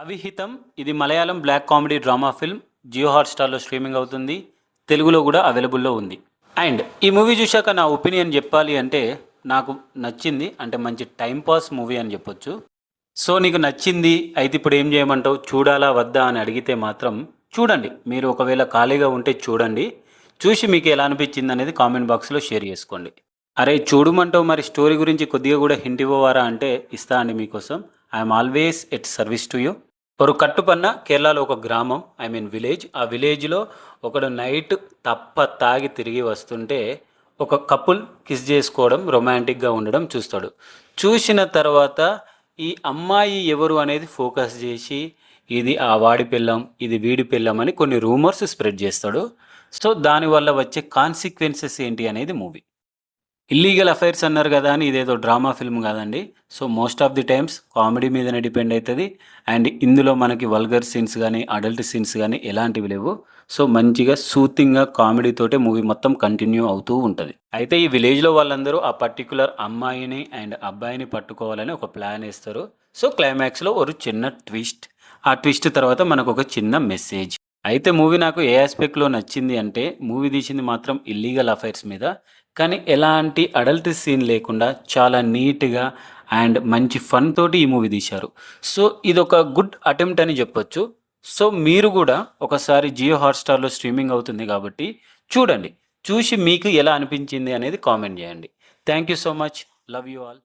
అవిహితం ఇది Malayalam black comedy drama film. Jio హాట్‌స్టార్‌లో streaming అవుతుంది. తెలుగులో కూడా అవైలబుల్‌లో ఉంది. అండ్ ఈ మూవీ చూశాక నా ఒపీనియన్ చెప్పాలి అంటే నాకు నచ్చింది. అంటే మంచి టైం పాస్ మూవీ అని చెప్పొచ్చు. సో నీకు నచ్చింది అయితే ఇప్పుడు ఏం చేయమంటావు? చూడాలా వద్దా అని అడిగితే మాత్రం చూడండి. మీరు ఒకవేళ ఖాళీగా ఉంటే చూడండి. చూసి మీకు ఎలా అనిపించింది అనేది కామెంట్ బాక్స్‌లో షేర్ చేసుకోండి. అరే చూడమంటావు మరి స్టోరీ గురించి కొద్దిగా కూడా హింట్ ఇవ్వవారా అంటే ఇస్తా అండి మీకోసం. I'm always at service to you. ఒక కట్టుపన్న కేరళలో ఒక గ్రామం, ఐ మీన్ విలేజ్. ఆ విలేజ్లో ఒకడు నైట్ తాగి తిరిగి వస్తుంటే ఒక కపుల్ కిస్ చేసుకోవడం, రొమాంటిక్గా ఉండడం చూస్తాడు. చూసిన తర్వాత ఈ అమ్మాయి ఎవరు అనేది ఫోకస్ చేసి ఇది ఆ వాడి పిల్లం, ఇది వీడి పిల్లం అని కొన్ని రూమర్స్ స్ప్రెడ్ చేస్తాడు. సో దానివల్ల వచ్చే కాన్సిక్వెన్సెస్ ఏంటి అనేది మూవీ. ఇల్లీగల్ అఫైర్స్ అన్నారు కదా అని ఇదేదో డ్రామా ఫిల్మ్ కాదండి. So most of the times comedy మీదనే డిపెండ్ అవుతుంది. అండ్ ఇందులో మనకి వల్గర్ సీన్స్ కానీ అడల్ట్ సీన్స్ కానీ ఎలాంటివి లేవు. సో మంచిగా సూతింగ్గా కామెడీ తోటే మూవీ మొత్తం కంటిన్యూ అవుతూ ఉంటుంది. అయితే ఈ విలేజ్లో వాళ్ళందరూ ఆ పర్టికులర్ అమ్మాయిని అండ్ అబ్బాయిని పట్టుకోవాలని ఒక ప్లాన్ వేస్తారు. సో క్లైమాక్స్లో ఒక చిన్న ట్విస్ట్, ఆ ట్విస్ట్ తర్వాత మనకు ఒక చిన్న మెసేజ్. అయితే మూవీ నాకు ఏ ఆస్పెక్ట్లో నచ్చింది అంటే మూవీ తీసింది మాత్రం ఇల్లీగల్ అఫైర్స్ మీద, కానీ ఎలాంటి అడల్ట్ సీన్ లేకుండా చాలా నీట్‌గా అండ్ మంచి ఫన్ తోటి ఈ మూవీ తీశారు. సో ఇదొక గుడ్ అటెంప్ట్ అని చెప్పొచ్చు. సో మీరు కూడా ఒకసారి జియో హాట్‌స్టార్‌లో స్ట్రీమింగ్ అవుతుంది కాబట్టి చూడండి. చూసి మీకు ఎలా అనిపించింది అనేది కామెంట్ చేయండి. Thank you so much. Love you all.